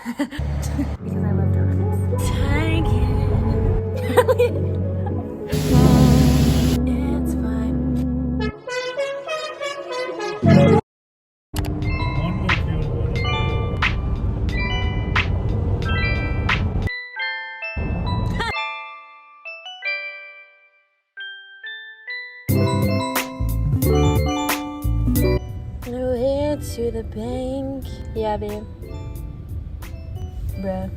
Because I love donuts. Take it. It's fine. To the bank. Yeah, babe. Bruh.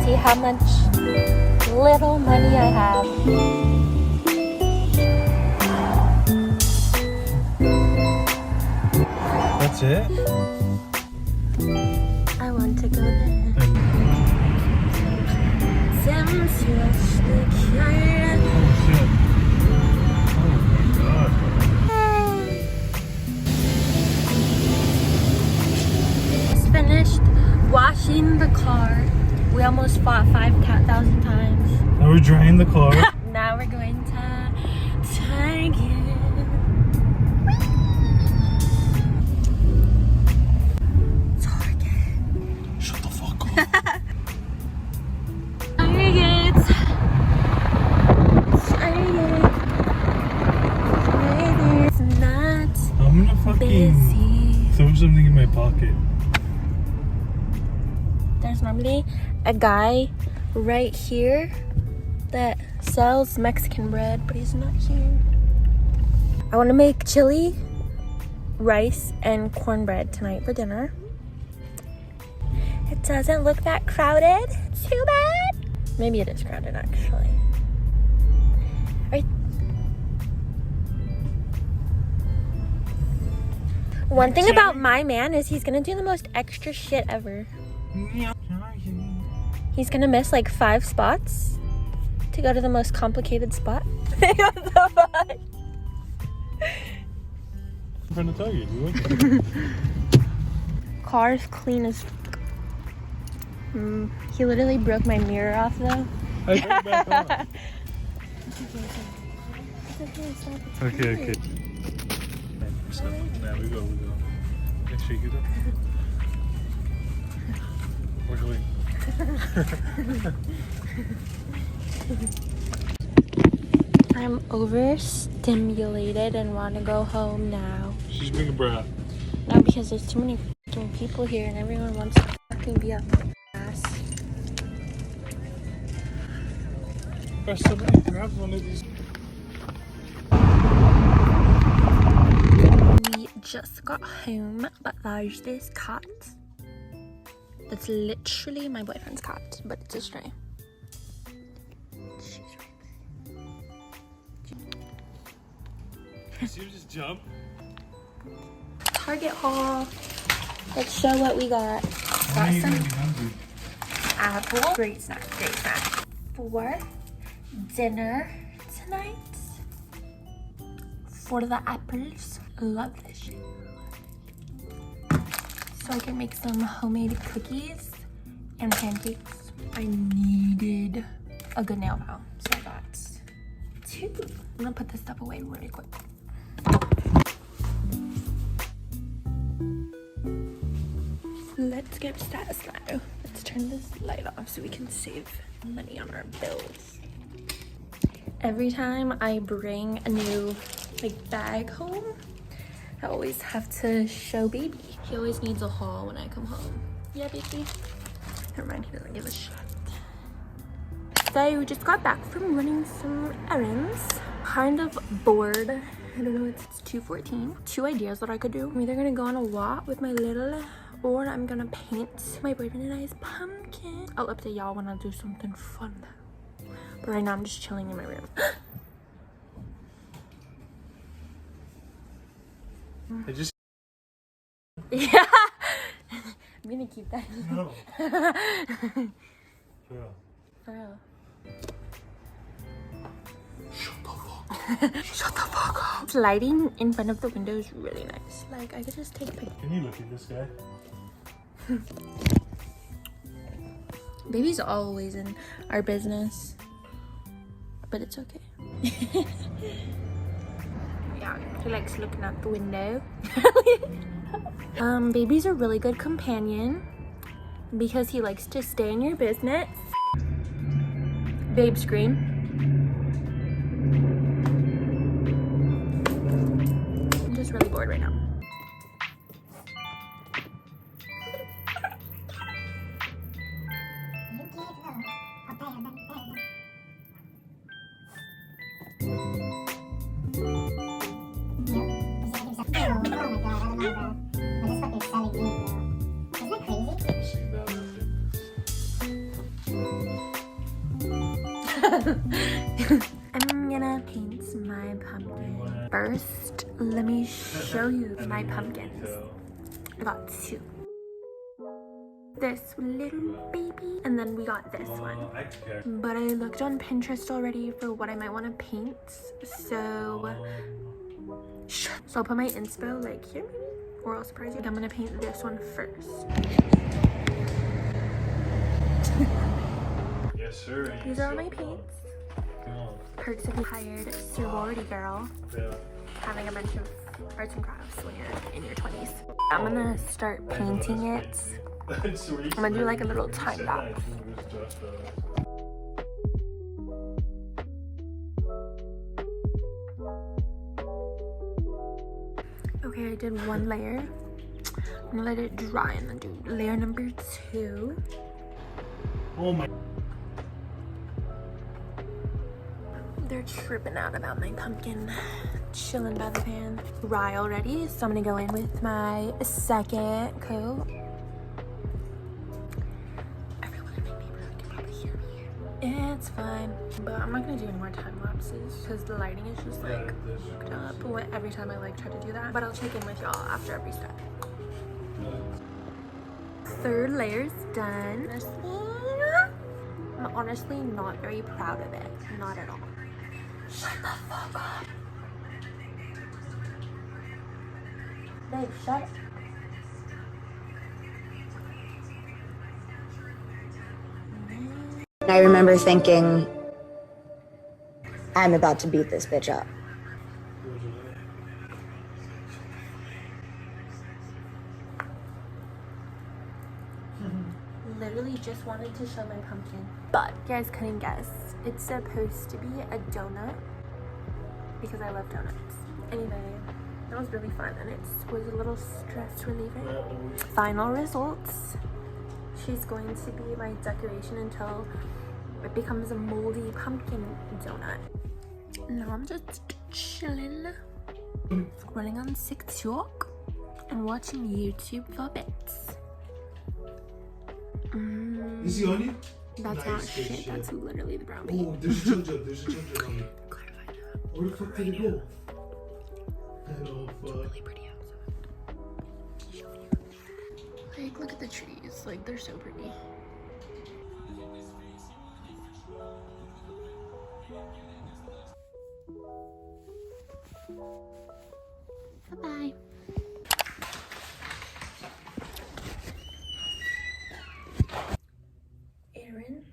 See how much little money I have. That's it? I want to go there. Finished washing the car. We almost fought 5,000 times. Now we're drying the car. Now we're going to take it. Target. Shut the fuck up. Target. It's not I'm gonna fucking busy. throw something in my pocket. There's normally a guy right here that sells Mexican bread, but he's not here. I want to make chili, rice, and cornbread tonight for dinner. It doesn't look that crowded. Too bad. Maybe it is crowded, actually. Right. One thing about my man is he's gonna do the most extra shit ever. He's gonna miss like 5 spots to go to the most complicated spot. What the fuck? I'm trying to tell you. Car's clean as fuck. He literally broke my mirror off though. I put it back on. Okay, okay. Now we go. Let's shake it up. We're going. I'm overstimulated and want to go home now. She's being a brat. No, because there's too many fucking people here and everyone wants to fucking be up my ass. Or somebody grab one of these. We just got home, but there's this cat. That's literally my boyfriend's cat, but it's a stray. She's right You see him just jump? Target haul. Let's show what we got. Got some apple. Great snack, great snack. For dinner tonight. For the apples. Love this shit. So I can make some homemade cookies and pancakes. I needed a good nail file, so I got 2. I'm gonna put this stuff away really quick. Let's get status now. Let's turn this light off so we can save money on our bills. Every time I bring a new bag home, I always have to show baby. He always needs a haul when I come home. Yeah, baby. Never mind, he doesn't give a shit. So we just got back from running some errands. Kind of bored. I don't know, it's 2:14. 2 ideas that I could do. I'm either gonna go on a walk with my little, or I'm gonna paint my boyfriend and I's pumpkin. I'll update y'all when I do something fun. But right now I'm just chilling in my room. I just. Yeah. I'm gonna keep that. No. Yeah. For real. Shut the fuck up. Shut the fuck up. Lighting in front of the window is really nice. Like, I could just take a picture. Can you look at this guy? Baby's always in our business. But it's okay. Yeah, he likes looking out the window. Baby's a really good companion because he likes to stay in your business. Babe scream. I'm just really bored right now. I'm gonna paint my pumpkin. First, let me show you my pumpkins. I got two. This little baby, and then we got this one. But I looked on Pinterest already for what I might want to paint, so I'll put my inspo like here maybe, or I'll surprise you. I'm gonna paint this one first. Yes, sir. These are all my paints. Perks of being hired sorority girl. Yeah. Having a bunch of arts and crafts when you're in your 20s. I'm gonna start painting it. I'm gonna do like a little time lapse. Okay, I did one layer. I'm gonna let it dry and then do layer number 2. Oh my. They're tripping out about my pumpkin. Chilling by the fan. Dry already, so I'm gonna go in with my second coat. Everyone in my neighborhood can probably hear me. It's fine, but I'm not gonna do any more time lapses because the lighting is just like fucked up every time I like try to do that. But I'll check in with y'all after every step. Third layer's done. I'm honestly not very proud of it. Not at all. Shut the fuck up. Babe, shut up. I remember thinking, I'm about to beat this bitch up. Literally just wanted to show my pumpkin. But you guys couldn't guess. It's supposed to be a donut because I love donuts. Anyway, that was really fun and it was a little stress relieving. Final results. She's going to be my decoration until it becomes a moldy pumpkin donut. Now I'm just chilling, scrolling on TikTok and watching YouTube for bits. Is he on you? That's not shit. That's literally the brown paint. Oh, there's a charger. There's a charger on you. Where the fuck did it go? Really pretty outside. Like, look at the trees. Like, they're so pretty. Bye-bye. Errands.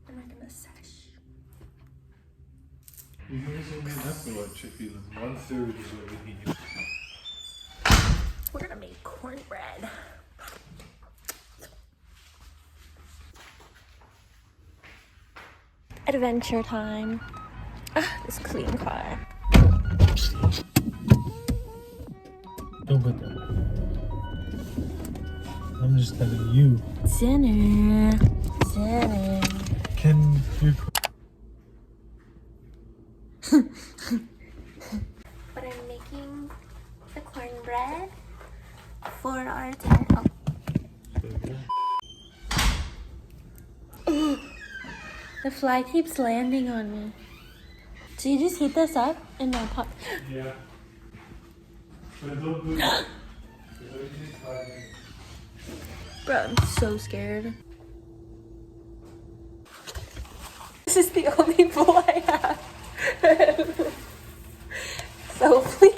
I'm not gonna sesh. You guys only have to watch chickpeas. 1/3 is what we need. We're gonna make cornbread. Adventure time. Ah, this clean car. Don't put that. I'm just telling you. Dinner. Dinner. Can you? But I'm making the cornbread for our dinner. Oh. The fly keeps landing on me. So you just heat this up in my pot. Yeah. But don't do that. Bro, I'm so scared. This is the only bowl I have. So please.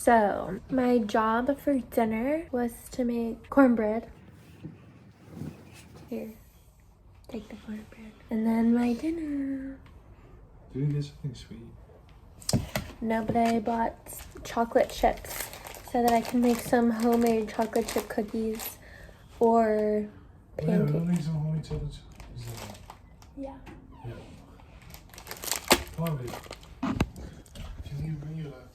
So, my job for dinner was to make cornbread. Here, take the cornbread. And then my dinner. Do you get something sweet? No, but I bought chocolate chips so that I can make some homemade chocolate chip cookies or Oh, yeah, we don't pancakes. need some homemade chocolate chips. Yeah. Yeah. Come on, babe. You need to bring your laptop.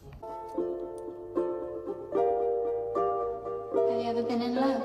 Have you ever been in love?